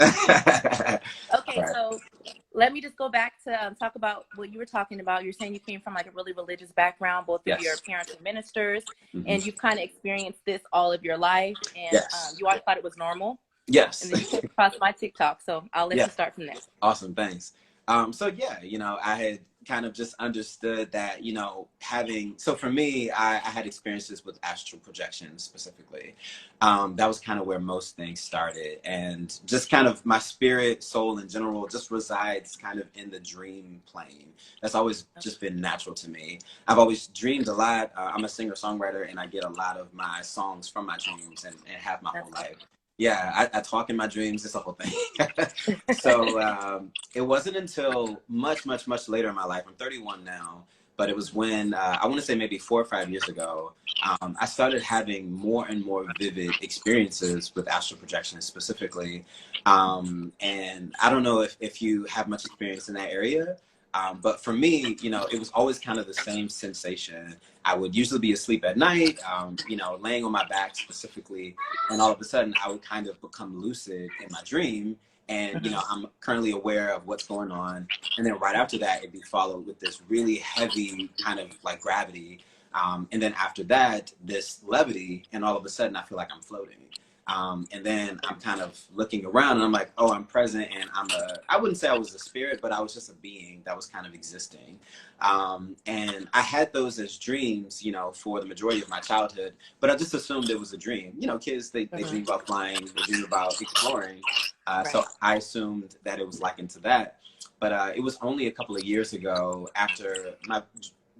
Okay, Right. so let me just go back to talk about what you were talking about. You're saying you came from like a really religious background. Both of your Yes. parents are ministers, Hmm. and you've kind of experienced this all of your life, and Yes. you always thought it was normal. And Yes. then you came across my TikTok, so I'll let Yeah. you start from there. Awesome, thanks. So yeah, I had kind of just understood that, having, so for me, I had experiences with astral projection specifically. That was kind of where most things started. And just kind of my spirit, soul in general, just resides kind of in the dream plane. That's always just been natural to me. I've always dreamed a lot. I'm a singer-songwriter, and I get a lot of my songs from my dreams and have my whole That's life. Yeah, I talk in my dreams. It's a whole thing. So it wasn't until much, much, much later in my life. I'm 31 now, but it was when I want to say maybe 4 or 5 years ago, I started having more and more vivid experiences with astral projection specifically. And I don't know if you have much experience in that area. But for me, it was always kind of the same sensation. I would usually be asleep at night, laying on my back specifically, and all of a sudden I would kind of become lucid in my dream. And, Mhm. I'm currently aware of what's going on. And then right after that, it'd be followed with this really heavy kind of like gravity. And then after that, this levity, and all of a sudden I feel like I'm floating. And then I'm kind of looking around and I'm like, oh, I'm present, and I wouldn't say I was a spirit, but I was just a being that was kind of existing. And I had those as dreams, for the majority of my childhood, but I just assumed it was a dream. Kids, they Mhm. dream about flying, they dream about exploring. So Right. I assumed that it was likened to that. But it was only a couple of years ago, after my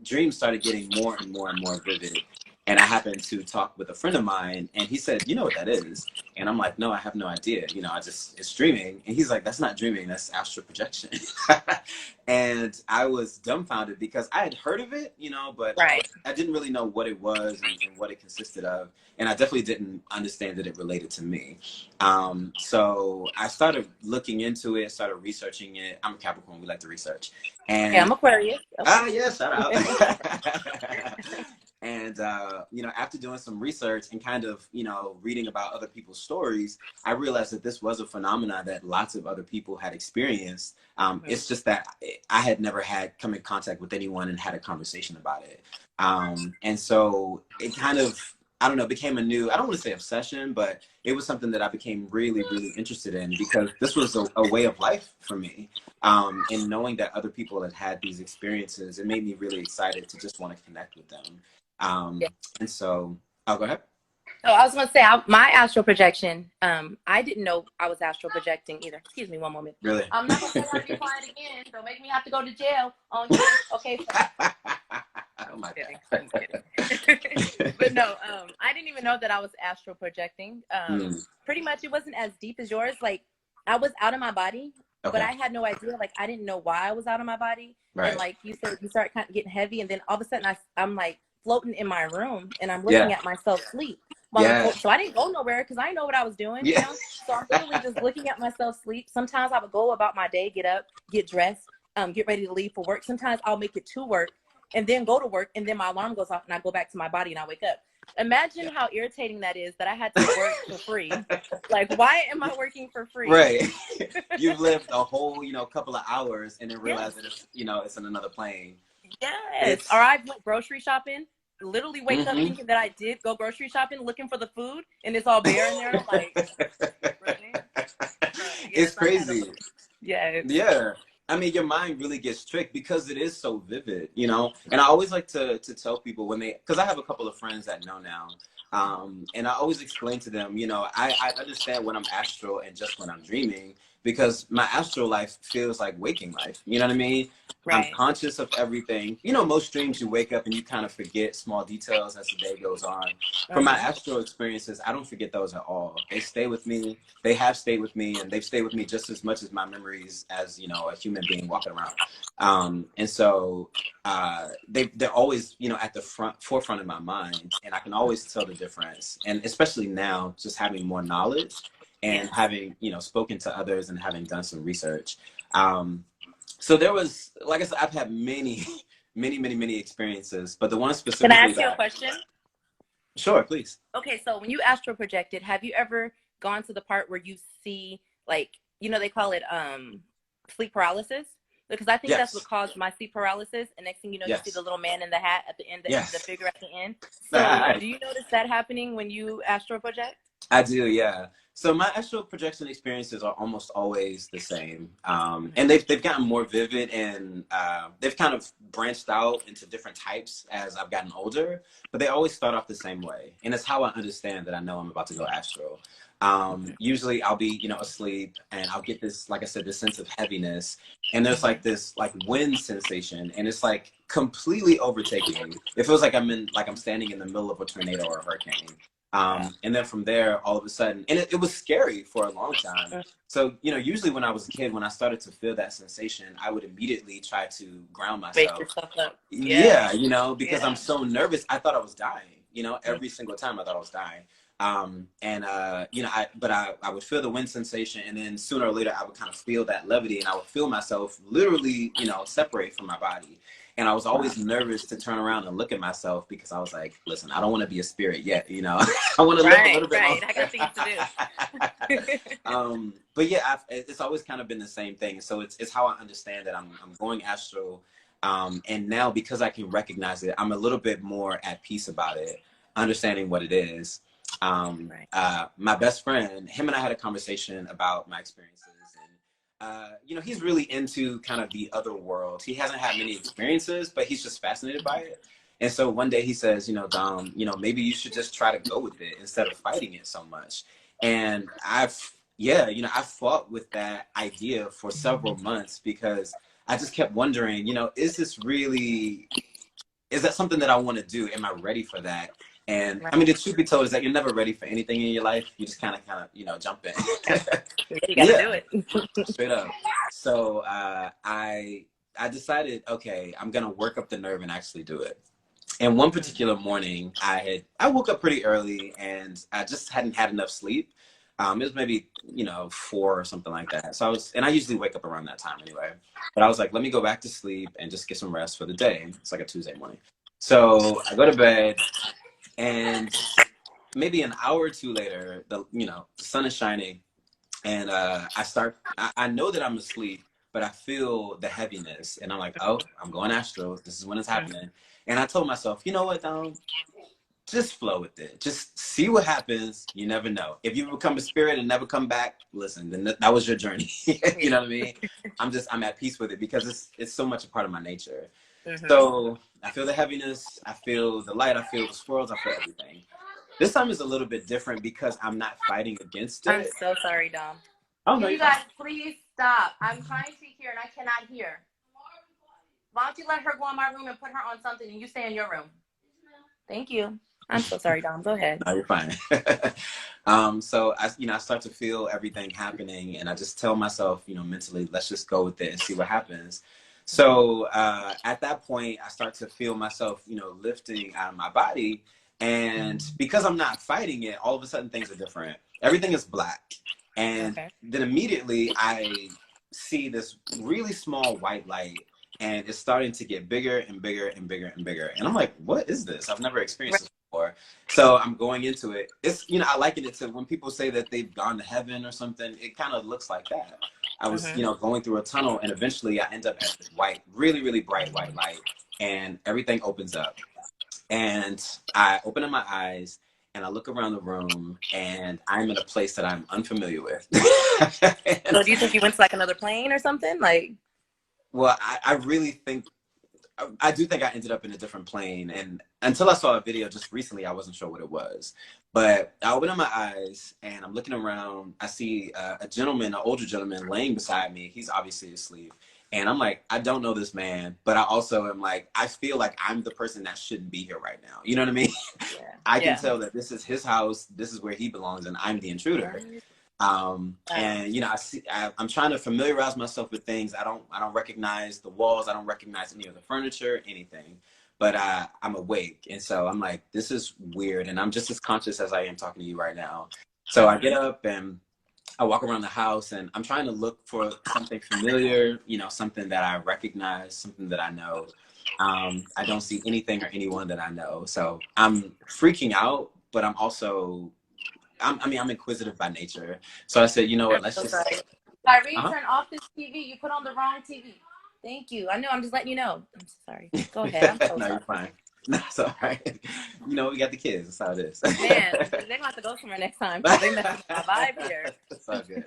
dreams started getting more and more and more vivid. And I happened to talk with a friend of mine, and he said, "You know what that is?" And I'm like, "No, I have no idea. It's dreaming." And he's like, "That's not dreaming. That's astral projection." And I was dumbfounded because I had heard of it, but Right. I didn't really know what it was and what it consisted of. And I definitely didn't understand that it related to me. So I started looking into it, started researching it. I'm a Capricorn, we like to research. Yeah, And I'm Aquarius. Okay. yeah, shout out. And after doing some research and kind of reading about other people's stories, I realized that this was a phenomenon that lots of other people had experienced. Mhm. It's just that I had never had come in contact with anyone and had a conversation about it. And so it kind of, I don't know, became a new, I don't want to say obsession, but it was something that I became really, really interested in, because this was a way of life for me. And knowing that other people had had these experiences, it made me really excited to just want to connect with them. Yeah. And so, I'll go ahead. So I was gonna say my astral projection. I didn't know I was astral projecting either. Excuse me, one moment. Really? I'm not gonna tell her to be quiet again. Don't make me have to go to jail on you. Okay, so Oh my kidding. God. I'm kidding. But no, I didn't even know that I was astral projecting. Hmm. Pretty much it wasn't as deep as yours. Like I was out of my body, but Okay. I had no idea. Like I didn't know why I was out of my body. And Right. like you said, you start kind of getting heavy, and then all of a sudden I'm like floating in my room, and I'm looking Yeah. at myself sleep while I'm Yeah. floating. So I didn't go nowhere because I didn't know what I was doing, you Yeah. know. So I'm literally just looking at myself sleep. Sometimes I would go about my day, get up, get dressed, get ready to leave for work. Sometimes I'll make it to work and then go to work, and then my alarm goes off and I go back to my body and I wake up. Imagine Yeah. how irritating that is, that I had to work for free. Like, why am I working for free? Right. You've lived a whole, couple of hours and then realize Yes, that it's in another plane. yes. Or It's I went grocery shopping, literally wake up hmm thinking that I did go grocery shopping, looking for the food, and it's all bare in there. And I'm like, really? It's Yes, I've had a crazy. little. Yes. Yeah. I mean, your mind really gets tricked because it is so vivid. And I always like to tell people when because I have a couple of friends that know now. And I always explain to them, I understand when I'm astral and just when I'm dreaming, because my astral life feels like waking life. You know what I mean? I'm Right. conscious of everything. Most dreams you wake up and you kind of forget small details as the day goes on. For my Uh-huh. astral experiences, I don't forget those at all. They stay with me. They have stayed with me, and they've stayed with me just as much as my memories as a human being walking around. And so they're always at the forefront of my mind, and I can always tell the difference. And especially now, just having more knowledge and Yes. having spoken to others and having done some research. So there was, like I said, I've had many, many, many, many experiences, but the one Can I specifically ask you a that, question? sure, please. Okay, so when you astral projected, have you ever gone to the part where you see like you know, they call it sleep paralysis, because I think that's what Yes. caused my sleep paralysis. And next thing you know, you see Yes. the little man in the hat at the end, the Yes. figure at the end. So do you notice that happening when you astral project? I do, yeah. So my astral projection experiences are almost always the same, and they've gotten more vivid, and they've kind of branched out into different types as I've gotten older. But they always start off the same way, and it's how I understand that I know I'm about to go astral. Usually, I'll be, you know, asleep, and I'll get this, like I said, this sense of heaviness, and there's like this like wind sensation, and it's like completely overtaking me. It feels like I'm standing in the middle of a tornado or a hurricane. And then from there, all of a sudden, and it was scary for a long time. So, you know, usually when I was a kid, when I started to feel that sensation, I would immediately try to ground Wake myself. yourself up. Yeah, you know, because I'm so nervous. I thought I was dying, you know, every single time I thought I was dying. You know, I would feel the wind sensation, and then sooner or later I would kind of feel that levity, and I would feel myself literally, you know, separate from my body. And I was always nervous to turn around and look at myself, because I was like, listen, I don't want to be a spirit yet, you know. I want to live a little bit longer. I got things to do. But yeah, it's always kind of been the same thing. So it's how I understand that I'm going astral. And now, because I can recognize it, I'm a little bit more at peace about it, understanding what it is. My best friend, him and I had a conversation about my experiences. You know, he's really into kind of the other world. He hasn't had many experiences, but he's just fascinated by it. And so one day he says, you know, Dom, you know, maybe you should just try to go with it instead of fighting it so much. And you know, I fought with that idea for several months, because I just kept wondering, you know, is that something that I want to do? Am I ready for that? And I mean, the truth be told is that you're never ready for anything in your life. You just kind of, you know, jump in. You gotta do it. Straight up. So I decided, okay, I'm gonna work up the nerve and actually do it. And one particular morning, I woke up pretty early, and I just hadn't had enough sleep. It was maybe, you know, 4 or something like that. So I usually wake up around that time anyway. But I was like, let me go back to sleep and just get some rest for the day. It's like a Tuesday morning. So I go to bed. And maybe an hour or two later, the sun is shining, and I know that I'm asleep, but I feel the heaviness, and I'm like, oh, I'm going astral. This is when it's happening. And I told myself, you know what, Dom? Just flow with it. Just see what happens. You never know. If you become a spirit and never come back, listen, then that was your journey. You know what I mean? I'm at peace with it, because it's so much a part of my nature. So I feel the heaviness, I feel the light, I feel the swirls, I feel everything. This time is a little bit different because I'm not fighting against it. I'm so sorry, Dom. Oh, no, you guys, please stop. I'm trying to hear and I cannot hear. Why don't you let her go in my room and put her on something, and you stay in your room? Thank you. I'm so sorry, Dom. Go ahead. No, you're fine. So I start to feel everything happening, and I just tell myself, you know, mentally, let's just go with it and see what happens. So at that point, I start to feel myself, you know, lifting out of my body. And because I'm not fighting it, all of a sudden things are different. Everything is black. And then immediately I see this really small white light, and it's starting to get bigger and bigger and bigger and bigger. And I'm like, what is this? I've never experienced this before. So I'm going into it. It's, you know, I liken it to when people say that they've gone to heaven or something. It kind of looks like that. I was, you know, going through a tunnel, and eventually I end up at this white, really, really bright white light, and everything opens up. And I open up my eyes, and I look around the room, and I'm in a place that I'm unfamiliar with. So do you think you went to like another plane or something? Like, well, I really think, I do think I ended up in a different plane. And until I saw a video just recently, I wasn't sure what it was. But I open up my eyes, and I'm looking around. I see a gentleman, an older gentleman, laying beside me. He's obviously asleep. And I'm like, I don't know this man, but I also am like, I feel like I'm the person that shouldn't be here right now. You know what I mean? I can tell that this is his house. This is where he belongs, and I'm the intruder. And you know, I'm trying to familiarize myself with things. I don't recognize the walls. I don't recognize any of the furniture, anything. But I'm awake, and so I'm like, this is weird, and I'm just as conscious as I am talking to you right now. So I get up and I walk around the house, and I'm trying to look for something familiar, you know, something that I recognize, something that I know. I don't see anything or anyone that I know, so I'm freaking out, but I'm also I'm inquisitive by nature. So I said, you know what, Tyree, turn off this TV. You put on the wrong TV. Thank you. I know. I'm just letting you know. I'm so sorry. Go ahead. I'm so No, sorry. you're fine. No, it's all right. You know, we got the kids. That's how it is. Man, they're gonna have to go somewhere next time because they messing with my vibe here. It's all good.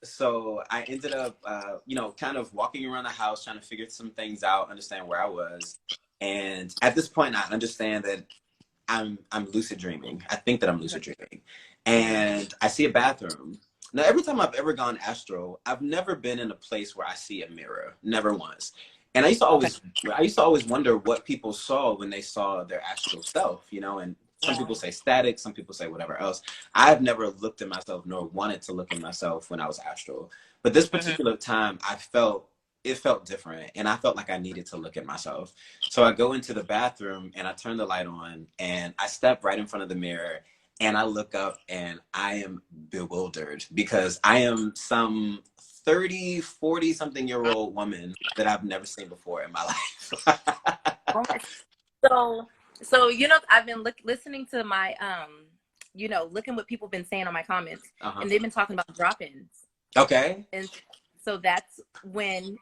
So I ended up, you know, kind of walking around the house, trying to figure some things out, understand where I was. And at this point, I understand that I'm lucid dreaming. I think that I'm lucid dreaming. And I see a bathroom. Now, every time I've ever gone astral, I've never been in a place where I see a mirror. Never once. And I used to always wonder what people saw when they saw their astral self, you know, and some people say static, some people say whatever else. I've never looked at myself nor wanted to look at myself when I was astral. But this particular time, it felt different, and I felt like I needed to look at myself. So I go into the bathroom and I turn the light on and I step right in front of the mirror and I look up and I am bewildered because I am some 30, 40 something year old woman that I've never seen before in my life. So you know, I've been listening to my you know, looking what people have been saying on my comments, and they've been talking about drop-ins. Okay. And so that's when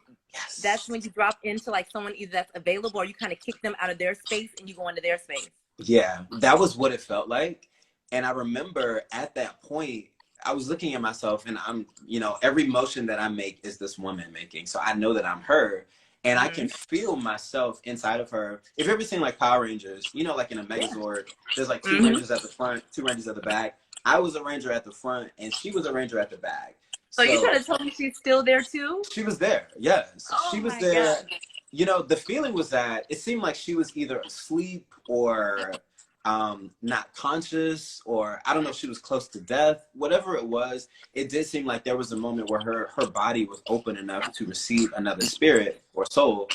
you drop into like someone either that's available or you kind of kick them out of their space and you go into their space. Yeah, that was what it felt like. And I remember at that point, I was looking at myself and I'm, you know, every motion that I make is this woman making. So I know that I'm her and I can feel myself inside of her. If you've ever seen like Power Rangers, you know, like in a Megazord, there's like two Rangers at the front, two Rangers at the back. I was a Ranger at the front and she was a Ranger at the back. So you trying to tell me she's still there too? She was there, yes. Oh, she was there. God. You know, the feeling was that it seemed like she was either asleep or not conscious, or I don't know if she was close to death. Whatever it was, it did seem like there was a moment where her body was open enough to receive another spirit or soul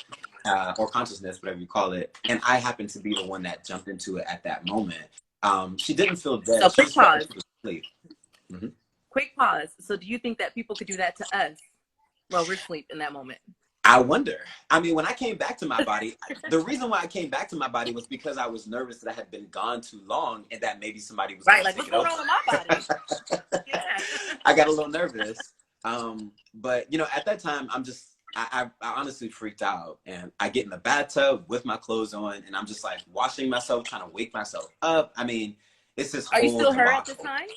or consciousness, whatever you call it. And I happened to be the one that jumped into it at that moment. She didn't feel dead. So quick pause. She was asleep. Mm-hmm. Quick pause. So do you think that people could do that to us while we're asleep in that moment? I wonder. I mean, when I came back to my body, the reason why I came back to my body was because I was nervous that I had been gone too long and that maybe somebody was right. Like, what's going on with my body? Yeah. I got a little nervous. But, you know, at that time, I honestly freaked out. And I get in the bathtub with my clothes on and I'm just like washing myself, trying to wake myself up. I mean, it's this whole Are you still her debacle. at this time?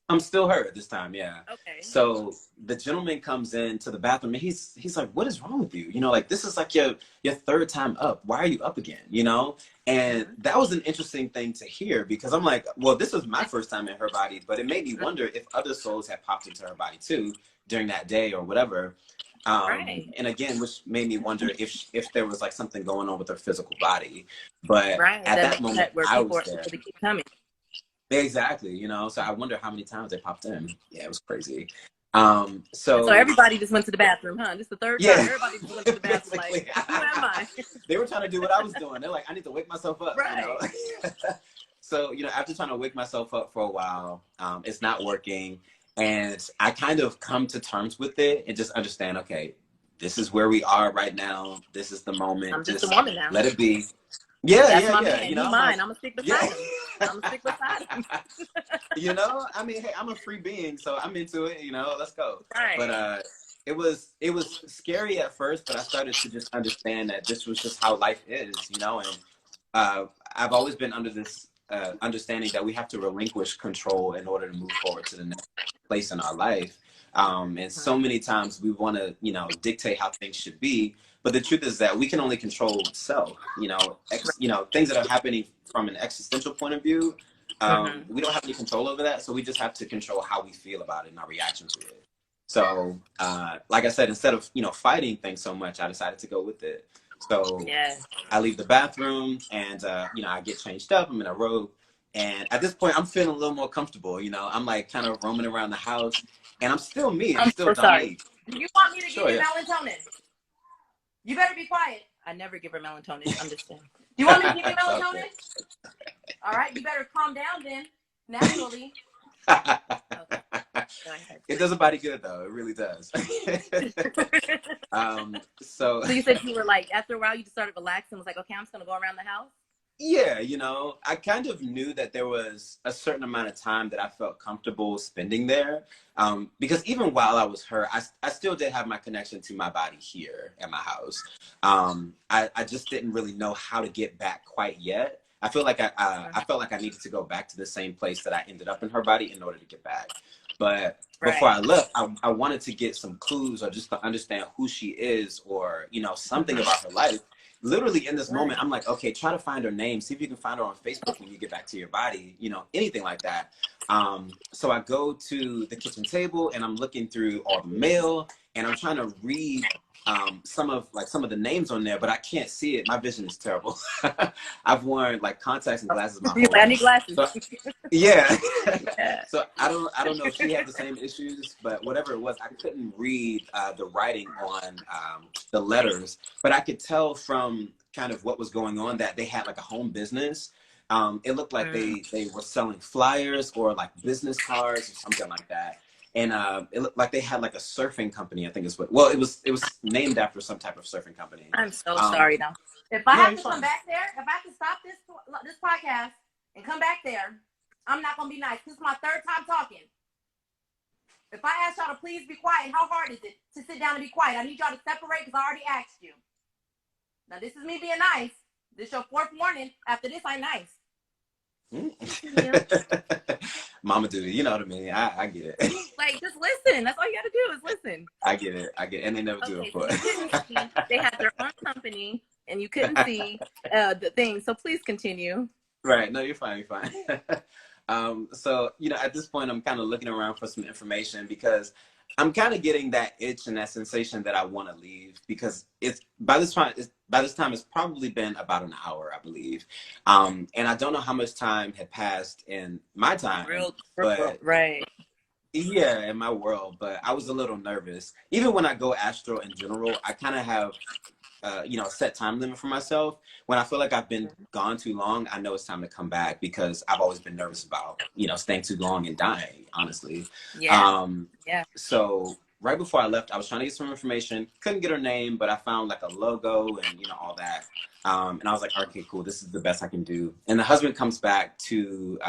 I'm still her at this time, yeah. Okay. So the gentleman comes into the bathroom and he's like, "What is wrong with you? You know, like this is like your third time up. Why are you up again? You know?" And that was an interesting thing to hear because I'm like, well, this was my first time in her body, but it made me wonder if other souls had popped into her body too during that day or whatever. Right. And again, which made me wonder if there was like something going on with her physical body. But at that moment, I was there. To keep coming. Exactly, you know, so I wonder how many times they popped in. Yeah, it was crazy. So everybody just went to the bathroom, huh? This is the third time. Everybody just went to the bathroom. Like, who am I? They were trying to do what I was doing. They're like, I need to wake myself up. Right. You know? So, you know, after trying to wake myself up for a while, it's not working. And I kind of come to terms with it and just understand, okay, this is where we are right now. This is the moment. I'm just a woman now. Let it be. Yeah, that's yeah, my yeah. Man. You know, mine. I'm gonna stick beside him. I'm gonna stick beside him. You know, I mean, hey, I'm a free being, so I'm into it. You know, let's go. Right. But it was scary at first, but I started to just understand that this was just how life is. You know, and I've always been under this understanding that we have to relinquish control in order to move forward to the next place in our life. And so many times we want to, you know, dictate how things should be. But the truth is that we can only control self, you know, things that are happening from an existential point of view. We don't have any control over that. So we just have to control how we feel about it and our reaction to it. So, like I said, instead of, you know, fighting things so much, I decided to go with it. So I leave the bathroom and, you know, I get changed up. I'm in a robe. And at this point, I'm feeling a little more comfortable. You know, I'm like kind of roaming around the house and I'm still me. I'm still sorry. Do you want me to give you melatonin? You better be quiet. I never give her melatonin. I'm just saying. Do you want me to give you melatonin? All right. You better calm down then. Naturally. Okay. It does a body good though. It really does. So you said you were like, after a while, you just started relaxing and was like, okay, I'm just going to go around the house? Yeah, you know, I kind of knew that there was a certain amount of time that I felt comfortable spending there. Because even while I was her, I still did have my connection to my body here at my house. I just didn't really know how to get back quite yet. I feel like I felt like I needed to go back to the same place that I ended up in her body in order to get back. But before Right. I left, I wanted to get some clues or just to understand who she is, or, you know, something about her life. Literally in this Right. moment, I'm like, okay, try to find her name. See if you can find her on Facebook when you get back to your body, you know, anything like that. So I go to the kitchen table and I'm looking through all the mail and I'm trying to read some of the names on there, but I can't see it. My vision is terrible. I've worn like contacts and glasses my whole I need life. glasses. So, yeah. Yeah. So I don't know if she had the same issues, but whatever it was, I couldn't read the writing on the letters, but I could tell from kind of what was going on that they had like a home business. It looked like they were selling flyers or like business cards or something like that. And it looked like they had like a surfing company, I think is what. Well, it was named after some type of surfing company. I'm so sorry now. If I No, have you're to come fine. back there, if I have to stop this podcast and come back there, I'm not gonna be nice. This is my third time talking. If I ask y'all to please be quiet, how hard is it to sit down and be quiet? I need y'all to separate because I already asked you. Now this is me being nice. This is your fourth warning. After this, I'm nice. Mama duty, you know what I mean. I get it. Like, just listen. That's all you got to do is listen. I get it. And they never do, Okay, of so course. you couldn't see. They had their own company, and you couldn't see the thing. So please continue. Right. No, you're fine. You're fine. So, you know, at this point, I'm kind of looking around for some information because I'm kind of getting that itch and that sensation that I want to leave because by this time it's probably been about an hour, I believe. And I don't know how much time had passed in my time, but Right. yeah, in my world, but I was a little nervous. Even when I go astral in general, I kind of have you know, a set time limit for myself. When I feel like I've been gone too long, I know it's time to come back because I've always been nervous about, you know, staying too long and dying, honestly. Yeah. Yeah. So right before I left, I was trying to get some information, couldn't get her name, but I found like a logo and, you know, all that. And I was like, okay, cool. This is the best I can do. And the husband comes back to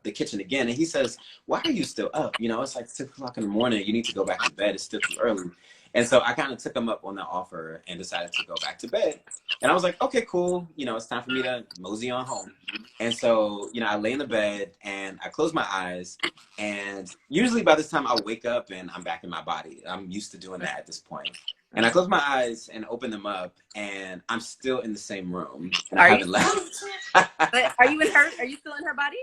the kitchen again. And he says, why are you still up? You know, it's like 6 o'clock in the morning. You need to go back to bed. It's still too early. And so I kind of took him up on that offer and decided to go back to bed. And I was like, okay, cool. You know, it's time for me to mosey on home. And so, you know, I lay in the bed and I close my eyes. And usually by this time I wake up and I'm back in my body. I'm used to doing that at this point. And I close my eyes and open them up and I'm still in the same room and I haven't left. But are you in her? Are you still in her body?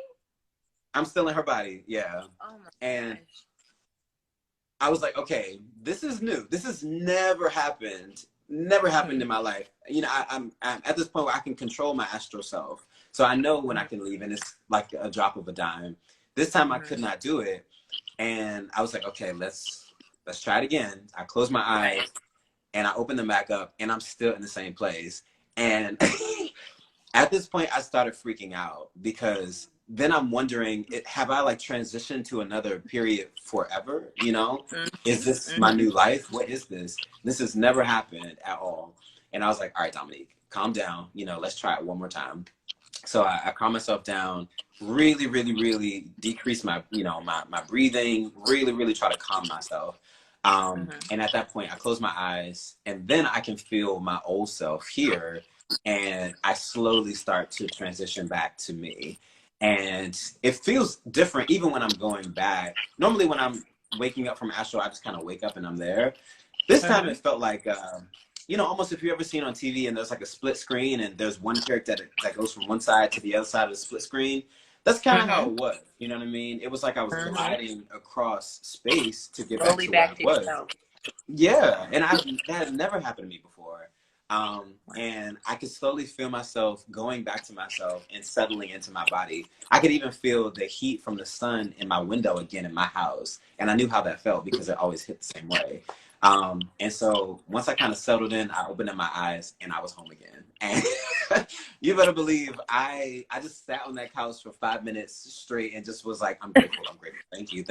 I'm still in her body. Yeah. Oh my And gosh. I was like, okay, this is new. This has never happened in my life. You know, I'm at this point where I can control my astral self. So I know when I can leave and it's like a drop of a dime. This time I could not do it. And I was like, okay, let's try it again. I close my eyes and I open them back up and I'm still in the same place. And at this point I started freaking out because then I'm wondering, have I like transitioned to another period forever? You know, is this my new life? What is this? This has never happened at all. And I was like, all right, Dominique, calm down. You know, let's try it one more time. So I calm myself down, really, really, really decrease my, you know, my breathing, really, really try to calm myself. And at that point I close my eyes and then I can feel my old self here. And I slowly start to transition back to me. And it feels different even when I'm going back. Normally when I'm waking up from astral, I just kind of wake up and I'm there. This time it felt like, you know, almost if you ever seen on TV and there's like a split screen and there's one character that goes from one side to the other side of the split screen. That's kind of how it was. You know what I mean? It was like I was gliding across space to get back Slowly to where back I to was. yourself. Yeah, and that had never happened to me before. And I could slowly feel myself going back to myself and settling into my body. I could even feel the heat from the sun in my window again in my house. And I knew how that felt because it always hit the same way. And so once I kind of settled in, I opened up my eyes and I was home again. And you better believe I just sat on that couch for 5 minutes straight and just was like, I'm grateful. Thank you.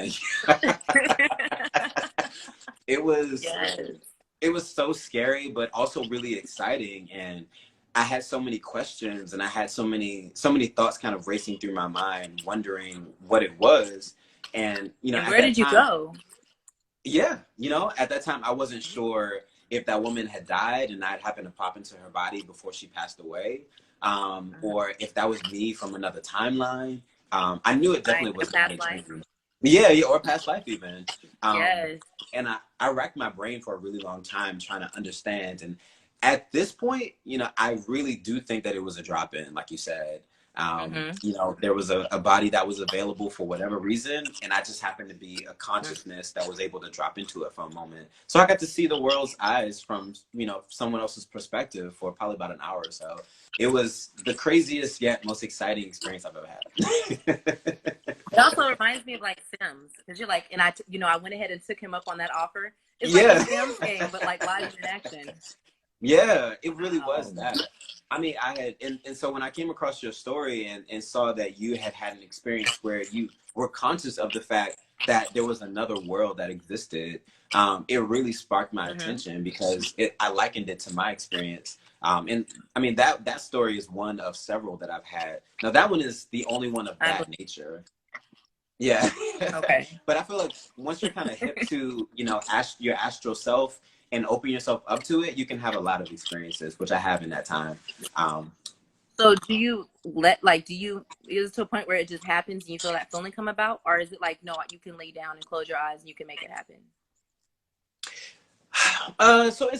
It was so scary, but also really exciting. And I had so many questions, and I had so many thoughts kind of racing through my mind, wondering what it was. And And at where that did you time, go? yeah, at that time, I wasn't sure if that woman had died and I'd happened to pop into her body before she passed away, or if that was me from another timeline. I knew it Like definitely a was not a past life? dream. Yeah, yeah, or past life even. Yes. And I racked my brain for a really long time trying to understand. And at this point, I really do think that it was a drop in, like you said. Mm-hmm. There was a body that was available for whatever reason, and I just happened to be a consciousness that was able to drop into it for a moment. So I got to see the world's eyes from, someone else's perspective for probably about an hour or so. It was the craziest yet most exciting experience I've ever had. It also reminds me of like Sims, because you're like, and I went ahead and took him up on that offer. It's like a Yeah. Sims game, but like live in action. Yeah, it really was Wow. that. I mean, I had, and so when I came across your story and saw that you had an experience where you were conscious of the fact that there was another world that existed, it really sparked my Mm-hmm. attention because I likened it to my experience. And I mean, that story is one of several that I've had. Now, that one is the only one of that nature. Yeah. Okay. But I feel like once you're kind of hip to, your astral self and open yourself up to it, you can have a lot of experiences, which I have in that time. Um, So is it to a point where it just happens and you feel that feeling come about? Or is it like, no, you can lay down and close your eyes and you can make it happen? so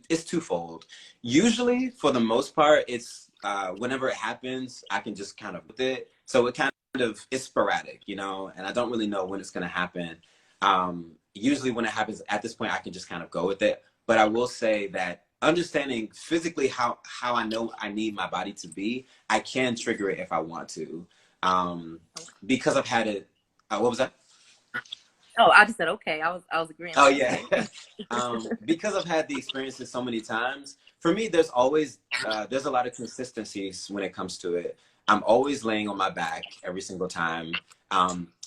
it's twofold. Usually, for the most part, it's whenever it happens, I can just kind of with it. So it kind of it's sporadic, and I don't really know when it's going to happen. Usually, when it happens at this point, I can just kind of go with it. But I will say that understanding physically how I know I need my body to be, I can trigger it if I want to, because I've had it. What was that? Oh, I just said okay. I was agreeing. Oh Like, yeah, okay. because I've had the experiences so many times. For me, there's always there's a lot of consistencies when it comes to it. I'm always laying on my back every single time.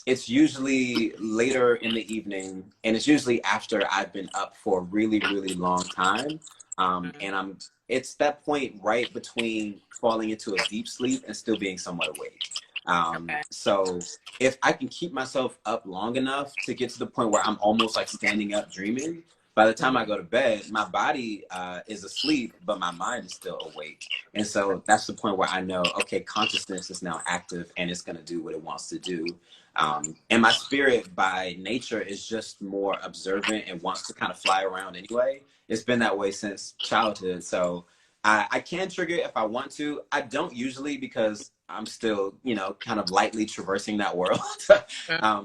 It's usually later in the evening, and it's usually after I've been up for a really, really long time. And it's that point right between falling into a deep sleep and still being somewhat awake. Okay. So if I can keep myself up long enough to get to the point where I'm almost like standing up dreaming, by the time I go to bed, my body is asleep, but my mind is still awake. And so that's the point where I know, okay, consciousness is now active and it's going to do what it wants to do. And my spirit by nature is just more observant and wants to kind of fly around anyway. It's been that way since childhood. So I can trigger it if I want to. I don't usually because I'm still, kind of lightly traversing that world.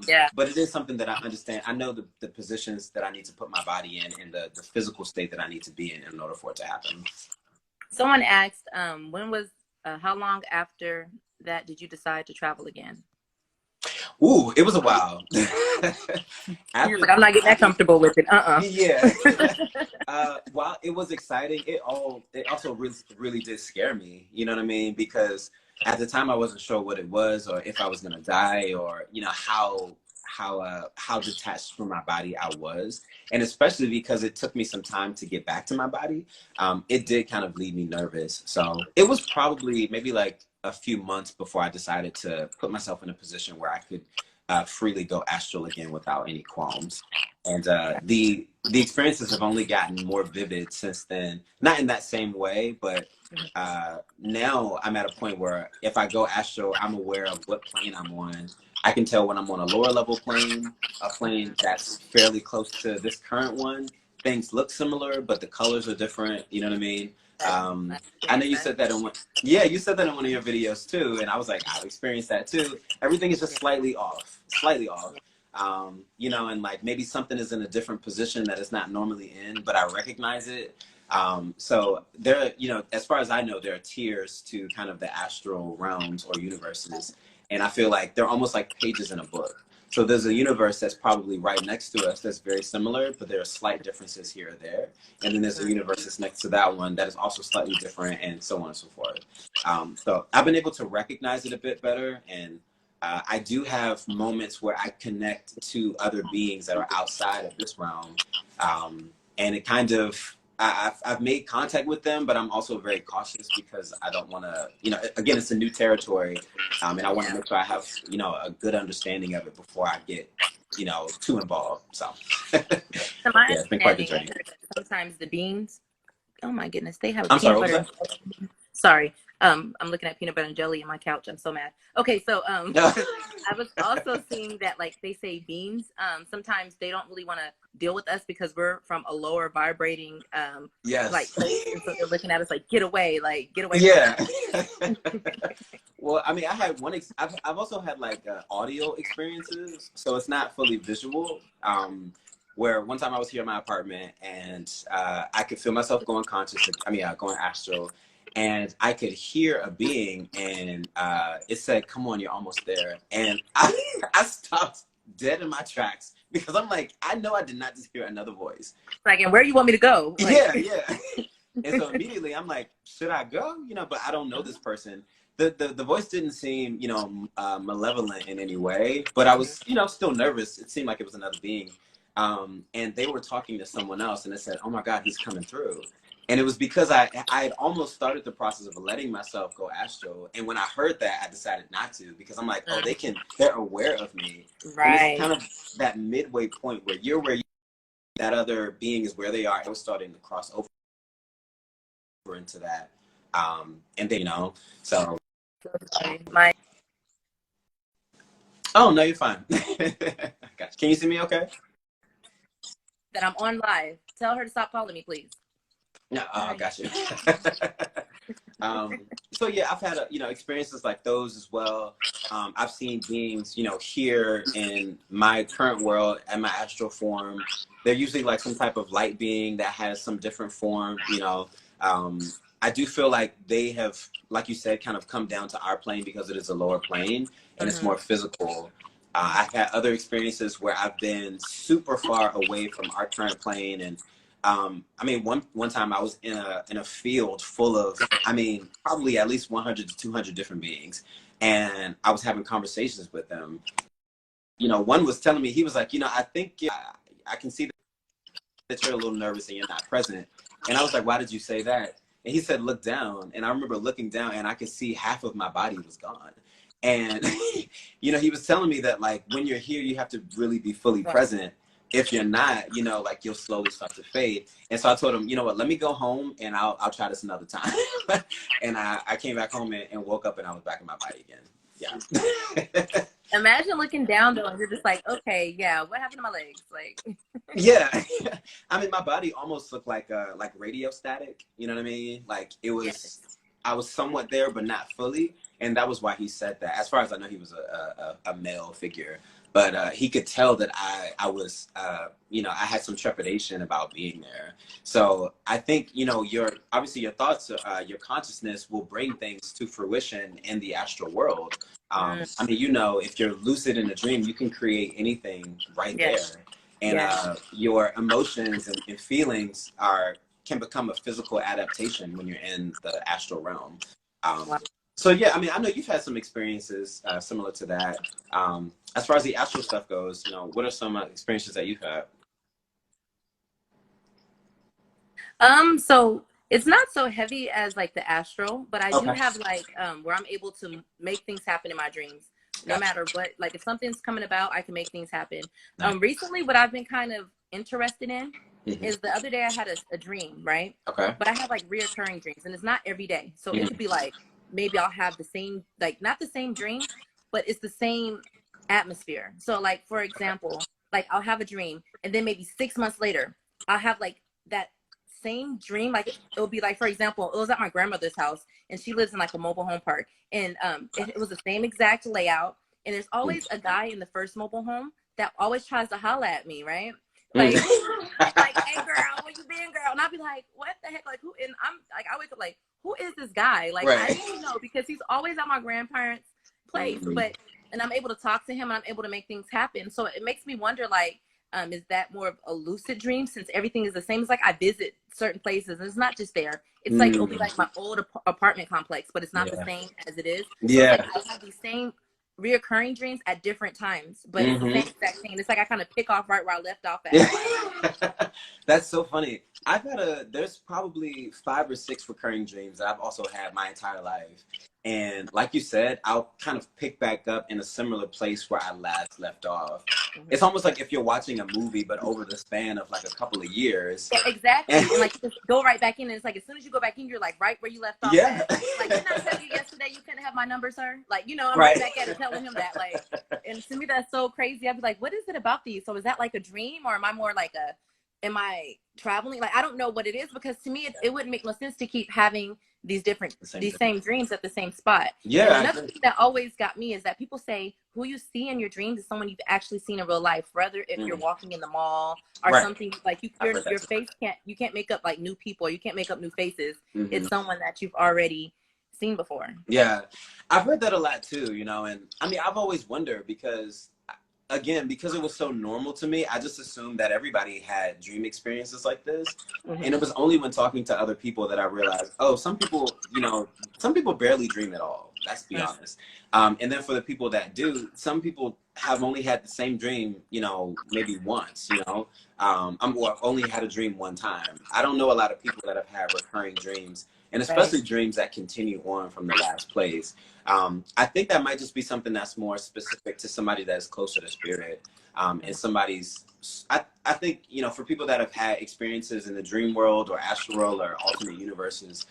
Yeah. But it is something that I understand. I know the positions that I need to put my body in and the physical state that I need to be in order for it to happen. Someone asked, how long after that did you decide to travel again? Ooh, it was a while. You're like, I'm not getting that comfortable with it. Yeah. While it was exciting, it also really, really did scare me. You know what I mean? Because at the time I wasn't sure what it was or if I was gonna die or how detached from my body I was, and especially because it took me some time to get back to my body. It did kind of leave me nervous. So it was probably maybe like a few months before I decided to put myself in a position where I could freely go astral again without any qualms. And the experiences have only gotten more vivid since then. Not in that same way, but now I'm at a point where if I go astral, I'm aware of what plane I'm on. I can tell when I'm on a lower level plane, a plane that's fairly close to this current one. Things look similar, but the colors are different. You know what I mean? I know you said that you said that in one of your videos too, and I was like, I've experienced that too. Everything is just slightly off, slightly off. And like maybe something is in a different position that it's not normally in, but I recognize it. So there, as far as I know, there are tiers to kind of the astral realms or universes. And I feel like they're almost like pages in a book. So there's a universe that's probably right next to us that's very similar, but there are slight differences here or there. And then there's a universe that's next to that one that is also slightly different, and so on and so forth. So I've been able to recognize it a bit better, and I do have moments where I connect to other beings that are outside of this realm, and it kind of I've made contact with them, but I'm also very cautious because I don't want to, you know, again, it's a new territory, and I want to make sure I have, you know, a good understanding of it before I get, you know, too involved. So, So my yeah, it's been quite the understanding, I journey. heard that sometimes the beans, oh my goodness, they have a I'm sorry, peanut what butter. was Sorry. I'm looking at peanut butter and jelly on my couch. I'm so mad. Okay, so that? I was also seeing that like they say beings, sometimes they don't really want to deal with us because we're from a lower vibrating like Yes. place. And so they're looking at us like get away from Yeah. us. Well, I mean, I had one. I've also had like audio experiences, so it's not fully visual. Where one time I was here in my apartment and I could feel myself going conscious. I mean, going astral, and I could hear a being, and it said, "Come on, you're almost there." And I stopped dead in my tracks because I'm like, I know I did not just hear another voice. Like, and where you want me to go? Like, Yeah. And so immediately I'm like, should I go? You know, but I don't know this person. The voice didn't seem, you know, malevolent in any way, but I was, you know, still nervous. It seemed like it was another being. And they were talking to someone else and it said, oh my God, he's coming through. And it was because I had almost started the process of letting myself go astral. And when I heard that, I decided not to because I'm like, oh, they're aware of me. And it's right. kind of that midway point where you're where you, that other being is where they are. I was starting to cross over into that. And then, you know, so. My Oh, no, you're fine. Gotcha. Can you see me okay? that I'm on live. Tell her to stop calling me, please. No, gotcha. So yeah, I've had, you know, experiences like those as well. I've seen beings, you know, here in my current world and my astral form. They're usually like some type of light being that has some different form, you know. I do feel like they have, like you said, kind of come down to our plane because it is a lower plane and it's more physical. I've had other experiences where I've been super far away from our current plane, and I mean, one time I was in a field full of, I mean, probably at least 100 to 200 different beings, and I was having conversations with them. You know, one was telling me, he was like, you know, I think I can see that you're a little nervous and you're not present. And I was like, why did you say that? And he said, look down. And I remember looking down and I could see half of my body was gone. And, you know, he was telling me that like, when you're here, you have to really be fully present. If you're not, you know, like you'll slowly start to fade. And so I told him, you know what, let me go home and I'll try this another time. And I came back home and woke up and I was back in my body again. Yeah. Imagine looking down though, and you're just like, okay, yeah, what happened to my legs? Like, yeah, I mean, my body almost looked like radio static. You know what I mean? Like it was, yes. I was somewhat there, but not fully, and that was why he said that. As far as I know, he was a male figure, but he could tell that I was, you know, I had some trepidation about being there. So I think, you know, obviously your thoughts, your consciousness will bring things to fruition in the astral world. I mean, you know, if you're lucid in a dream, you can create anything right there. And your emotions and feelings can become a physical adaptation when you're in the astral realm. So yeah, I mean, I know you've had some experiences similar to that. As far as the astral stuff goes, you know, what are some experiences that you've had? So it's not so heavy as like the astral, but I do have like where I'm able to make things happen in my dreams. No matter what, like if something's coming about, I can make things happen. Recently, what I've been kind of interested in is the other day I had a dream, right? But I have like reoccurring dreams, and it's not every day. So it could be like maybe I'll have the same, like not the same dream, but it's the same atmosphere. So like for example, like I'll have a dream, and then maybe 6 months later, I'll have like that same dream. Like it'll be like, for example, it was at my grandmother's house, and she lives in like a mobile home park, and it was the same exact layout, and there's always a guy in the first mobile home that always tries to holla at me, right? Like like, hey girl, where you been, girl? And I'll be like, what the heck, like who? And I'm like, I wake up like, who is this guy? Like I didn't know, because he's always at my grandparents' place, but and I'm able to talk to him, and I'm able to make things happen. So it makes me wonder, like, is that more of a lucid dream, since everything is the same? It's like I visit certain places, and it's not just there. It's like it'll be like my old apartment complex, but it's not the same as it is. Yeah. So it's like I have these same reoccurring dreams at different times, but it's the same exact thing. It's like I kind of pick off right where I left off at. That's so funny. There's probably 5 or 6 recurring dreams that I've also had my entire life. And like you said, I'll kind of pick back up in a similar place where I last left off. It's almost like if you're watching a movie, but over the span of like a couple of years. Yeah, exactly. And like you just go right back in, and it's like as soon as you go back in, you're like right where you left off Yeah. at. Like, didn't I tell you yesterday you couldn't have my number, sir? Like, I'm Right. right back at it telling him that. Like, and to me that's so crazy. I'd be like, what is it about these? So is that like a dream, or am I more like am I traveling? Like, I don't know what it is, because to me it wouldn't make no sense to keep having these same dreams at the same spot. Yeah. And another thing that always got me is that people say who you see in your dreams is someone you've actually seen in real life, whether if you're walking in the mall or something, like your face can't make up like new people, or you can't make up new faces. It's someone that you've already seen before. Yeah, I've heard that a lot too, and I mean, I've always wondered because it was so normal to me, I just assumed that everybody had dream experiences like this. And it was only when talking to other people that I realized, oh, some people barely dream at all. Let's be honest. And then for the people that do, some people have only had the same dream, maybe once, or only had a dream one time. I don't know a lot of people that have had recurring dreams, and especially dreams that continue on from the last place. I think that might just be something that's more specific to somebody that is closer to spirit. And somebody's, I think, for people that have had experiences in the dream world or astral world or alternate universes,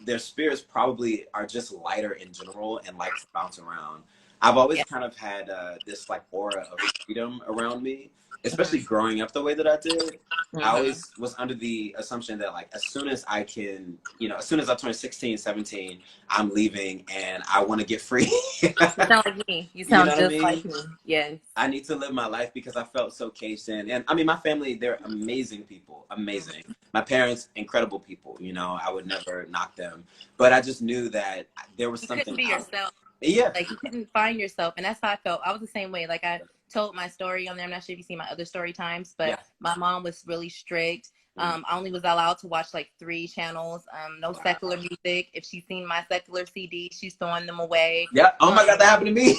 their spirits probably are just lighter in general and like to bounce around. I've always kind of had this like aura of freedom around me, especially growing up the way that I did. I always was under the assumption that like as soon as I can, as soon as I turn 16, 17, I'm leaving and I want to get free. You sound like me. You sound just like me. Yes. I need to live my life because I felt so caged in. And I mean, my family, they're amazing people, amazing. My parents, incredible people, I would never knock them. But I just knew that there was something. You couldn't be yourself. Yeah. Like you couldn't find yourself. And that's how I felt. I was the same way. Like I told my story on there. I'm not sure if you see my other story times, but my mom was really strict. I only was allowed to watch like 3 channels. No secular music. If she's seen my secular CD, she's throwing them away. Yeah. Oh my God, that happened to me.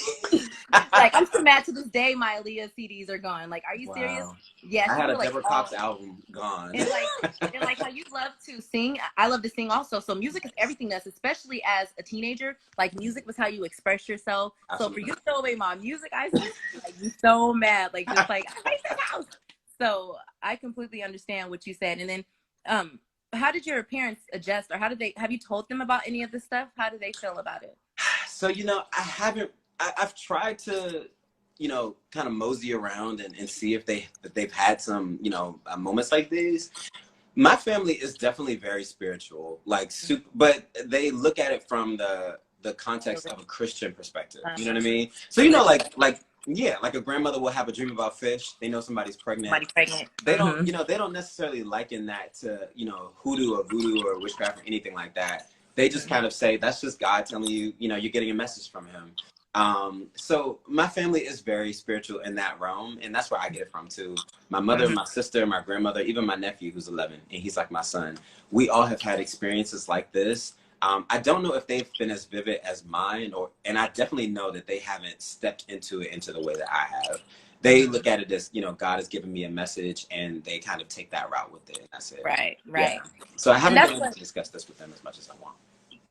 Like I'm still mad to this day. My Aaliyah CDs are gone. Like, are you serious? Yeah. I had a Deborah Cox album gone. And like how you love to sing, I love to sing also. So music is everything to us, especially as a teenager. Like music was how you express yourself. Absolutely. So for you to throw away my music, I was like, you so mad. Like just like I hate this house. So I completely understand what you said. And then how did your parents adjust, or have you told them about any of this stuff? How do they feel about it? So, I've tried to, kind of mosey around and see if they've had some, moments like these. My family is definitely very spiritual, like but they look at it from the context of a Christian perspective. You know what I mean? So, like a grandmother will have a dream about fish. They know somebody's pregnant. They don't, they don't necessarily liken that to, hoodoo or voodoo or witchcraft or anything like that. They just kind of say, that's just God telling you, you're getting a message from him. So my family is very spiritual in that realm. And that's where I get it from too. My mother, my sister, my grandmother, even my nephew who's 11, and he's like my son. We all have had experiences like this. I don't know if they've been as vivid as mine, and I definitely know that they haven't stepped into it into the way that I have. They look at it as, God has given me a message, and they kind of take that route with it. And that's it. Right. Yeah. So I haven't been able to discuss this with them as much as I want.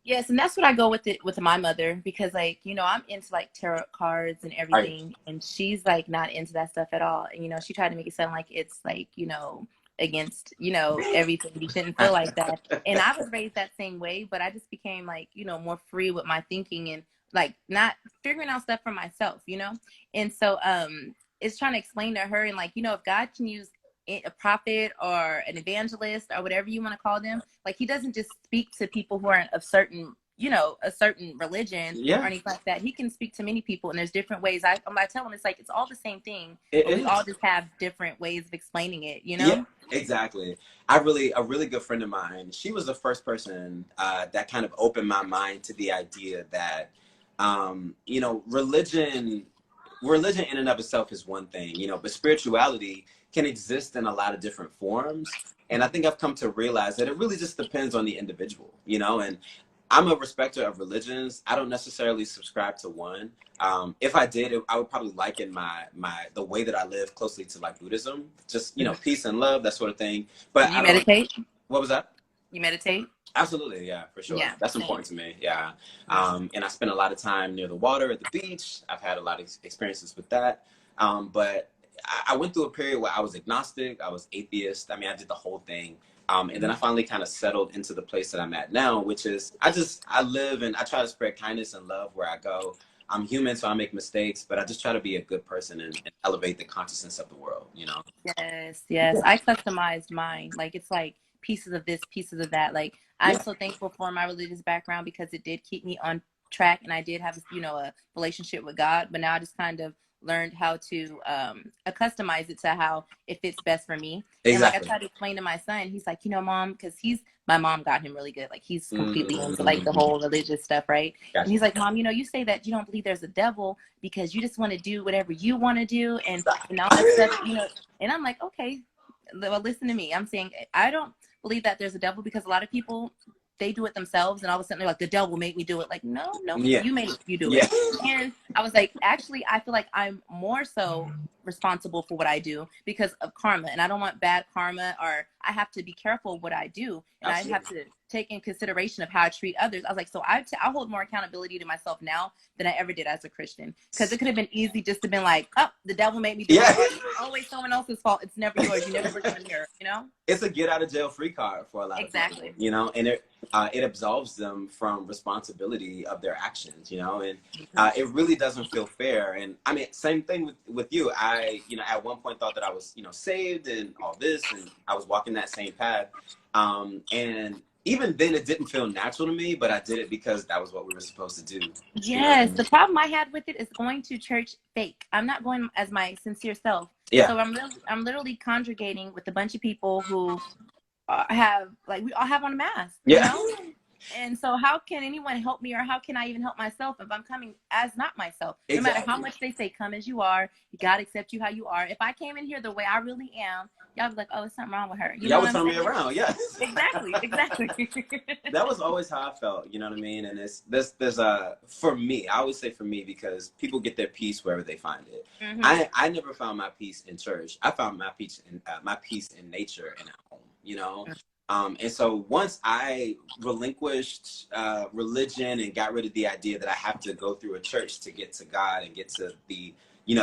Yes, and that's what I go with it with my mother, because like, I'm into like tarot cards and everything, and she's like not into that stuff at all. And she tried to make it sound like it's like, against, everything. You shouldn't feel like that. And I was raised that same way, but I just became like, more free with my thinking and like not figuring out stuff for myself, And so it's trying to explain to her, and like, if God can use a prophet or an evangelist or whatever you want to call them, like he doesn't just speak to people who aren't of certain, a certain religion or anything like that. He can speak to many people, and there's different ways. I tell them it's like it's all the same thing, but we all just have different ways of explaining it, Yeah, exactly. A really good friend of mine, she was the first person that kind of opened my mind to the idea that religion in and of itself is one thing, but spirituality can exist in a lot of different forms. And I think I've come to realize that it really just depends on the individual, and I'm a respecter of religions. I don't necessarily subscribe to one. If I did, I would probably liken the way that I live closely to like Buddhism, just, peace and love, that sort of thing. But You I don't. meditate? What was that? You meditate? Absolutely, yeah, for sure. Yeah, That's same. important to me. Yeah, and I spend a lot of time near the water at the beach. I've had a lot of experiences with that. But I went through a period where I was agnostic. I was atheist. I mean, I did the whole thing. And then I finally kind of settled into the place that I'm at now, which is I live and I try to spread kindness and love where I go. I'm human, so I make mistakes, but I just try to be a good person and elevate the consciousness of the world, you know? Yes, yes. I customized mine. Like it's like pieces of this, pieces of that. Like I'm Yeah, so thankful for my religious background because it did keep me on track and I did have, a relationship with God, but now I just kind of learned how to customize it to how it fits best for me. And like I exactly. tried to explain to my son, he's like, mom, because my mom got him really good. Like he's completely into like the Mm, whole religious stuff, right? And gotcha. he's like, mom, you say that you don't believe there's a devil because you just want to do whatever you want to do and all that stuff, and I'm like, okay, well, listen to me. I'm saying I don't believe that there's a devil because a lot of people, they do it themselves and all of a sudden they're like, the devil made me do it. Like, no, Yeah, you made you do yeah. it. And I was like, actually, I feel like I'm more so responsible for what I do because of karma. And I don't want bad karma, or I have to be careful what I do. And I have Absolutely. to take in consideration of how I treat others. I was like, so I hold more accountability to myself now than I ever did as a Christian. Because it could have been easy just to be like, oh, the devil made me do Yeah. it. Or it's always someone else's fault. It's never yours. You never were given here, It's a get out of jail free card for a lot of people, Exactly. and it absolves them from responsibility of their actions, and it really doesn't feel fair. And I mean, same thing with you. I, at one point thought that I was, saved and all this, and I was walking that same path. And even then, it didn't feel natural to me, but I did it because that was what we were supposed to do. You know what I Yes, mean? the problem I had with it is going to church fake. I'm not going as my sincere self. Yeah. So I'm literally congregating with a bunch of people who have, like, we all have on a mask, Yeah. And so how can anyone help me, or how can I even help myself if I'm coming as not myself? No matter how Exactly. much they say, come as you are, God accept you how you are. If I came in here the way I really am, y'all be like, oh, there's something wrong with her. You know Y'all what would I'm turn me saying? around. Yes. Exactly, exactly. That was always how I felt, you know what I mean? And there's for me, I always say for me because people get their peace wherever they find it. Mm-hmm. I never found my peace in church. I found my peace in nature and at home, and so once I relinquished religion and got rid of the idea that I have to go through a church to get to God and get to the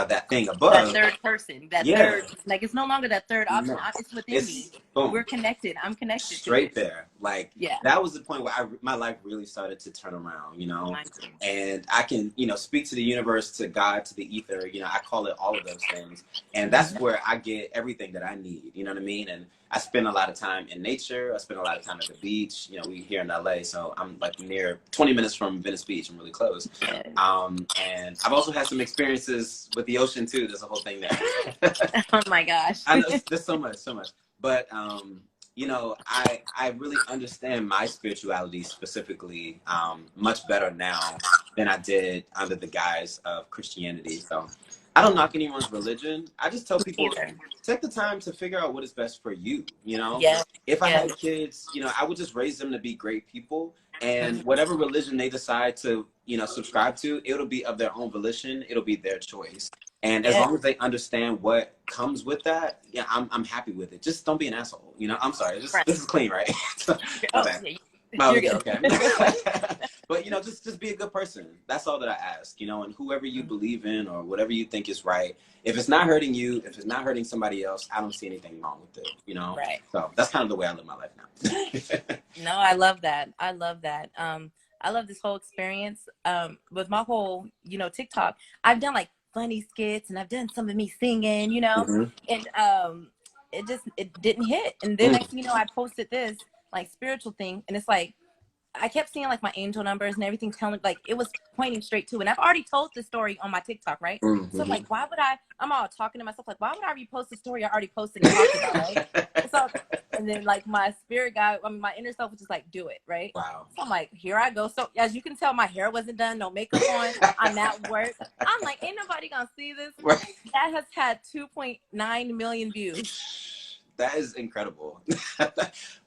that thing That above. third person, that Yeah. third, like it's no longer that third option. No. It's within me. It's boom. We're connected. I'm connected to Straight it. there. Like Yeah. that was the point where my life really started to turn around, Mine too. and I can, speak to the universe, to God, to the ether, I call it all of those things. And that's where I get everything that I need, you know what I mean? And I spend a lot of time in nature. I spend a lot of time at the beach. We here in LA, so I'm like near 20 minutes from Venice Beach. I'm really close. Yes. And I've also had some experiences with the ocean too. There's a whole thing there. Oh my gosh. I know there's so much. But I really understand my spirituality specifically much better now than I did under the guise of Christianity. So I don't knock anyone's religion. I just tell people Either. take the time to figure out what is best for you. Yes. If I Yes. had kids, I would just raise them to be great people. And whatever religion they decide to, subscribe to, it'll be of their own volition. It'll be their choice. And as Yes. long as they understand what comes with that, yeah, I'm happy with it. Just don't be an asshole. I'm sorry. Right. This is clean, right? My Oh, bad. yeah, you're good. Okay. But just be a good person. That's all that I ask. And whoever you believe in or whatever you think is right, if it's not hurting you, if it's not hurting somebody else, I don't see anything wrong with it. Right. So that's kind of the way I live my life now. No, I love that. I love that. I love this whole experience. With my whole, TikTok, I've done like funny skits and I've done some of me singing, Mhm. and it didn't hit. And then next thing you know, I posted this like spiritual thing, and it's like I kept seeing like my angel numbers and everything telling, like it was pointing straight to, and I've already told the story on my TikTok, right? So I'm like, why would I'm all talking to myself, like, why would I repost the story I already posted and talked about, right? So, and then like my spirit guy, my inner self was just like, do it, right? Wow. So I'm like, here I go. So as you can tell, my hair wasn't done, no makeup on. I'm at work. I'm like, ain't nobody gonna see this. Right. That has had 2.9 million views. That is incredible.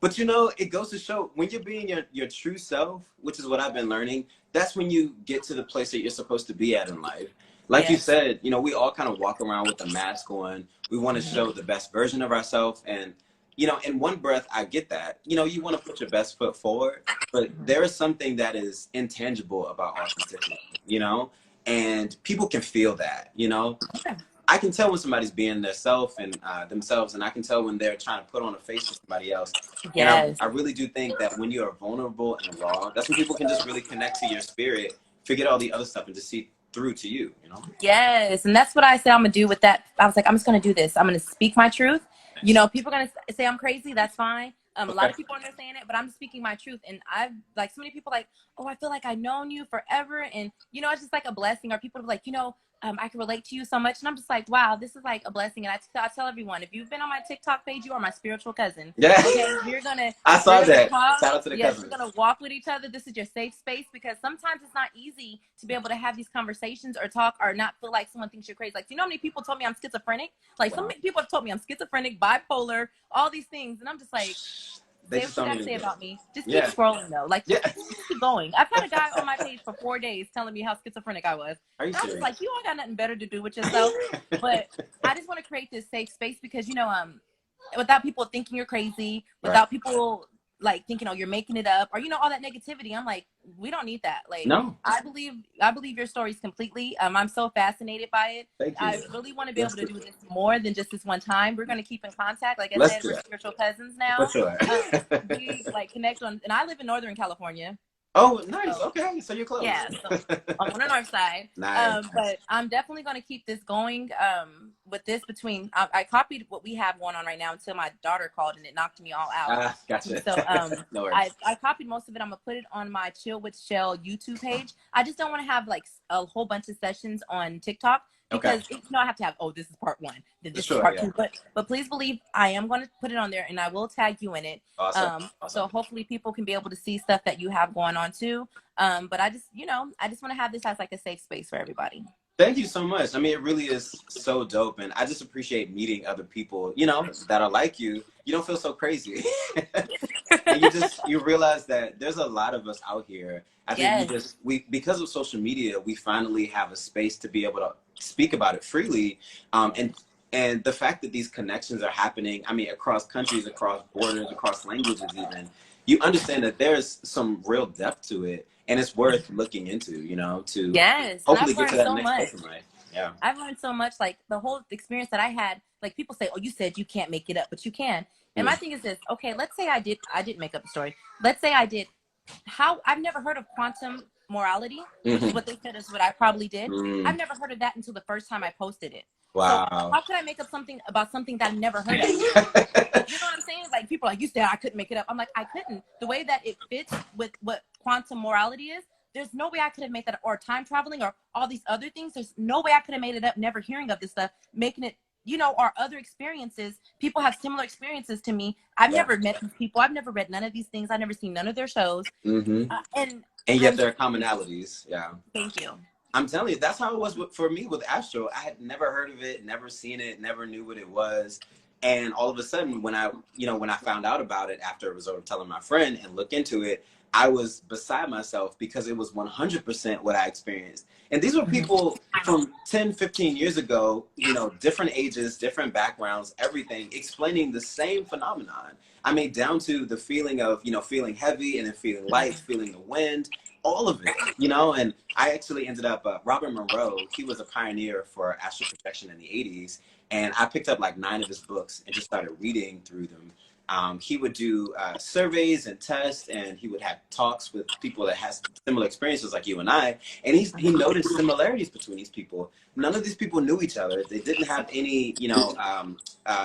But you know, it goes to show when you're being your true self, which is what I've been learning, that's when you get to the place that you're supposed to be at in life. Like you Yes. said, you know, we all kind of walk around with a mask on. We want to show the best version of ourselves. And, you know, in one breath, I get that. You know, you want to put your best foot forward, but there is something that is intangible about authenticity, you know, and people can feel that, you know. I can tell when somebody's being their self and themselves, and I can tell when they're trying to put on a face for somebody else. And Yes. I really do think that when you're vulnerable and raw, that's when people can just really connect to your spirit, forget all the other stuff, and just see through to you, you know? Yes. And that's what I said I'm going to do with that. I was like, I'm just going to do this. I'm going to speak my truth. You know, people are going to say I'm crazy. That's fine. A lot of people understand it, but I'm speaking my truth. And I've like so many people like, oh, I feel like I've known you forever. And, you know, it's just like a blessing. Or people are like, you know, I can relate to you so much. And I'm just like, wow, this is like a blessing. And I tell everyone, if you've been on my TikTok page, you are my spiritual cousin. Yeah. Okay. You're going to, I saw that. talk. Shout out to the Yes, cousins. we're going to walk with each other. This is your safe space because sometimes it's not easy to be able to have these conversations or talk or not feel like someone thinks you're crazy. Like, you know how many people told me I'm schizophrenic? Like, Wow. so many people have told me I'm schizophrenic, bipolar, all these things. And I'm just like, They say just what you don't gotta say even about me. Just Yeah. keep scrolling though. Like, Yeah. just keep going. I've had a guy on my page for 4 days telling me how schizophrenic I was. Are you I was serious? like, you all got nothing better to do with yourself. But I just want to create this safe space because, you know, without people thinking you're crazy, without people like thinking, oh, you're making it up, or you know, all that negativity. I'm like, we don't need that. Like, No. I believe your stories completely. I'm so fascinated by it. Thank you. I really want to be able to do this more than just this one time. We're going to keep in contact. Like I Let's said, do we're that. spiritual cousins now. For sure. We like connect on, and I live in Northern California. Oh, nice. So, Okay, so you're close. yeah, so I'm on the north side. Nice. But I'm definitely going to keep this going with this between, I copied what we have going on right now until my daughter called and it knocked me all out. Gotcha. So No worries. I copied most of it. I'm going to put it on my Chill with Shell YouTube page. I just don't want to have like a whole bunch of sessions on TikTok. Because you know, I have to have, oh, this is part 1, then this is part 2. But please believe I am going to put it on there and I will tag you in it. Awesome. So hopefully people can be able to see stuff that you have going on too. But I just, you know, I just want to have this as like a safe space for everybody. Thank you so much. I mean, it really is so dope. And I just appreciate meeting other people, you know, that are like you. You don't feel so crazy. And you realize that there's a lot of us out here. I think because of social media, we finally have a space to be able to speak about it freely. And the fact that these connections are happening, I mean, across countries, across borders, across languages even, you understand that there's some real depth to it. And it's worth looking into, you know, to hopefully get to that next place in life. Yeah. I've learned so much, like the whole experience that I had, like people say, oh, you said you can't make it up, but you can. And my thing is this, okay, let's say I didn't make up the story. Let's say I did. I've never heard of quantum morality, which is what they said is what I probably did. I've never heard of that until the first time I posted it. Wow. So how could I make up something about something that I never heard of? You know what I'm saying? Like people are like, you said I couldn't make it up. I'm like, I couldn't. The way that it fits with what quantum morality is, there's no way I could have made that, or time traveling or all these other things. There's no way I could have made it up, never hearing of this stuff, making it, you know, our other experiences. People have similar experiences to me. I've never met these people. I've never read none of these things. I've never seen none of their shows. And yet there are commonalities. Yeah. Thank you. I'm telling you, that's how it was for me with Astro. I had never heard of it, never seen it, never knew what it was. And all of a sudden, when I found out about it after a result of telling my friend and look into it, I was beside myself because it was 100% what I experienced. And these were people from 10, 15 years ago, you know, different ages, different backgrounds, everything, explaining the same phenomenon. I mean, down to the feeling of, you know, feeling heavy and then feeling light, feeling the wind, all of it, you know. And I actually ended up, Robert Monroe, he was a pioneer for astral projection in the 80s. And I picked up like 9 of his books and just started reading through them. He would do surveys and tests, and he would have talks with people that has similar experiences like you and I. And he noticed similarities between these people. None of these people knew each other. They didn't have any, you know,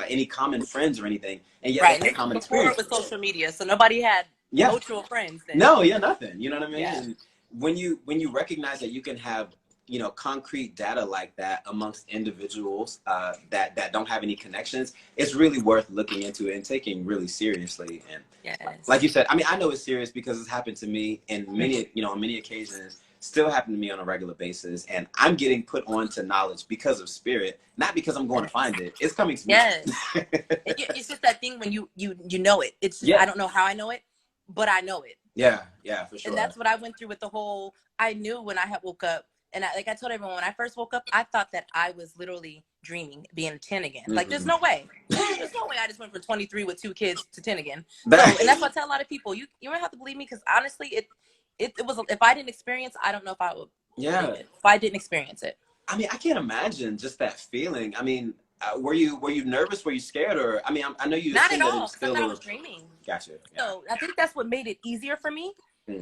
any common friends or anything. And yet they had common experiences. With social media, so nobody had mutual friends then. No, nothing. You know what I mean? Yeah. And when you recognize that you can have, you know, concrete data like that amongst individuals that don't have any connections, it's really worth looking into it and taking really seriously. And like you said, I mean, I know it's serious because it's happened to me in many, you know, on many occasions. still happen to me on a regular basis. And I'm getting put on to knowledge because of spirit, not because I'm going to find it. It's coming to me. Yes. It's just that thing when you know it. It's just, yeah. I don't know how I know it, but I know it. Yeah, for sure. And that's what I went through with the whole, I knew when I had woke up, and I told everyone, when I first woke up, I thought that I was literally dreaming, being 10 again. Like, there's no way. There's no way I just went from 23 with 2 kids to 10 again. So, and that's what I tell a lot of people. You don't have to believe me, because honestly, it was, if I didn't experience, I don't know if I would believe it, if I didn't experience it. I mean, I can't imagine just that feeling. I mean, were you nervous? Were you scared? Or, I mean, I know you not said at that all. it was still I was dreaming. Gotcha. Yeah. So I think that's what made it easier for me,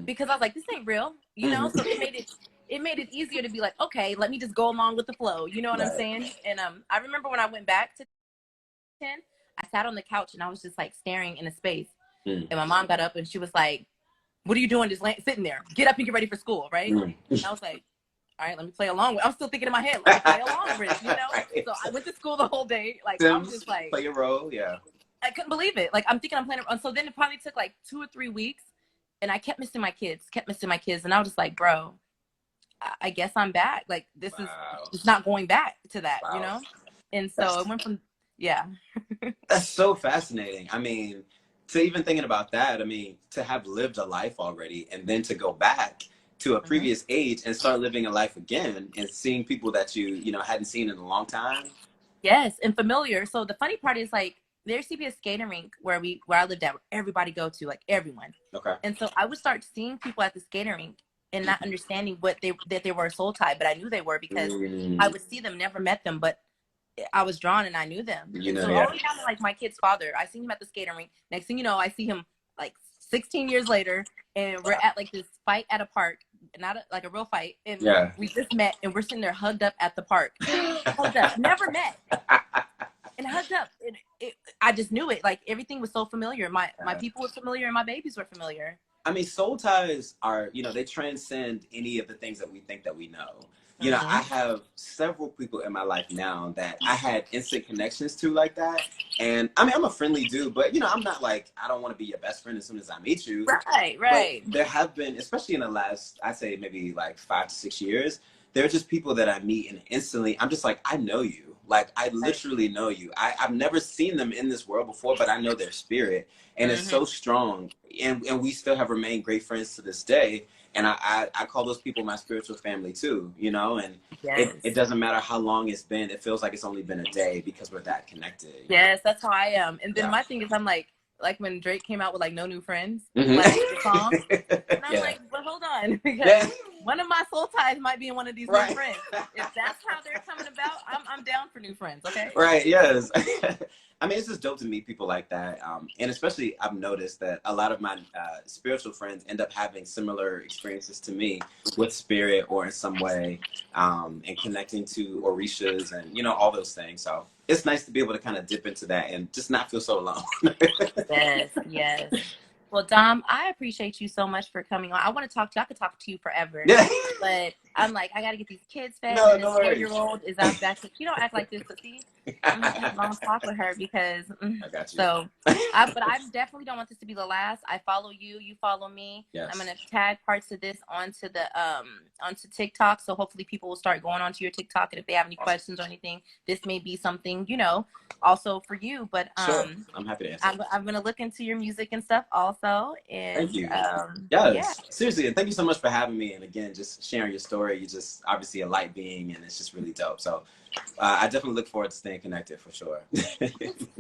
because I was like, this ain't real, you know. So it made it easier to be like, okay, let me just go along with the flow. You know what I'm saying? And I remember when I went back to 10, I sat on the couch and I was just like staring into space. And my mom got up and she was like, what are you doing just sitting there? Get up and get ready for school, right? And I was like, all right, let me play along with it. I'm still thinking in my head, let me play along with it, you know? Right. So I went to school the whole day. Like, I was just like, play your role, yeah. I couldn't believe it. Like, I'm thinking I'm playing. So then it probably took like 2 or 3 weeks, and I kept missing my kids. And I was just like, bro, I guess I'm back. Like, this is it's not going back to that, you know? And so it went from, That's so fascinating. I mean, to even thinking about that, I mean, to have lived a life already and then to go back to a previous age and start living a life again and seeing people that you know, hadn't seen in a long time. Yes, and familiar. So the funny part is, like, there used to be a skating rink where I lived at, where everybody go to, like everyone. Okay. And so I would start seeing people at the skating rink and not understanding that they were a soul tie, but I knew they were, because I would see them, never met them, but I was drawn and I knew them. You know, so all the way down to like my kid's father, I seen him at the skating rink. Next thing you know, I see him like 16 years later, and we're at like this fight at a park, not like a real fight, and we just met and we're sitting there hugged up at the park. Hugged up, never met, and hugged up. And I just knew it. Like, everything was so familiar. My people were familiar and my babies were familiar. I mean, soul ties are, you know, they transcend any of the things that we think that we know. You know, I have several people in my life now that I had instant connections to like that. And I mean, I'm a friendly dude, but, you know, I'm not like, I don't want to be your best friend as soon as I meet you. Right. But there have been, especially in the last, I'd say maybe like 5 to 6 years, there are just people that I meet and instantly, I'm just like, I know you. Like, I literally know you. I've never seen them in this world before, but I know their spirit. And it's so strong. And we still have remained great friends to this day. And I call those people my spiritual family too, you know, and it doesn't matter how long it's been. It feels like it's only been a day because we're that connected. Yes, that's how I am. And then my thing is, I'm like when Drake came out with like No New Friends, like the song, and I'm like, but hold on, because one of my soul ties might be in one of these new friends. If that's how they're coming about, I'm down for new friends. Okay. Right. Yes. I mean, it's just dope to meet people like that. And especially, I've noticed that a lot of my spiritual friends end up having similar experiences to me with spirit or in some way, and connecting to Orishas and, you know, all those things. So it's nice to be able to kind of dip into that and just not feel so alone. Yes. Well, Dom, I appreciate you so much for coming on. I want to talk to you. I could talk to you forever. But I'm like, I got to get these kids fed. And this 4-year-old is out back. You don't act like this, but see, I'm going to have a long talk with her because. I got you. So, but I definitely don't want this to be the last. I follow you. You follow me. Yes. I'm going to tag parts of this onto TikTok. So hopefully people will start going onto your TikTok. And if they have any questions or anything, this may be something, you know, also for you. But sure. I'm happy to answer. I'm going to look into your music and stuff also. And, thank you. Seriously. And thank you so much for having me. And again, just sharing your story. You're just obviously a light being, and it's just really dope. So I definitely look forward to staying connected for sure.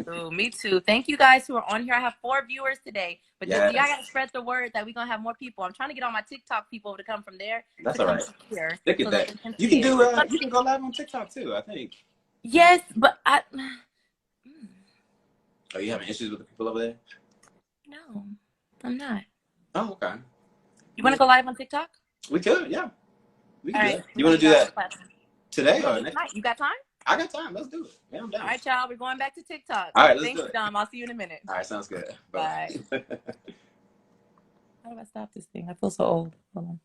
Ooh, me too. Thank you guys who are on here. I have 4 viewers today, but you got to spread the word that we're going to have more people. I'm trying to get all my TikTok people to come from there. That's all right. Look at that. You can go live on TikTok too, I think. Yes, but Are you having issues with the people over there? No, I'm not. Oh, okay. You want to go live on TikTok? We could, yeah. We could. Right. You want to do that today or next? You got time? I got time. Let's do it. Yeah, I'm down. All right, y'all. We're going back to TikTok. All right, let's Thanks, Dom. I'll see you in a minute. All right, sounds good. Bye. How do I stop this thing? I feel so old. Hold on.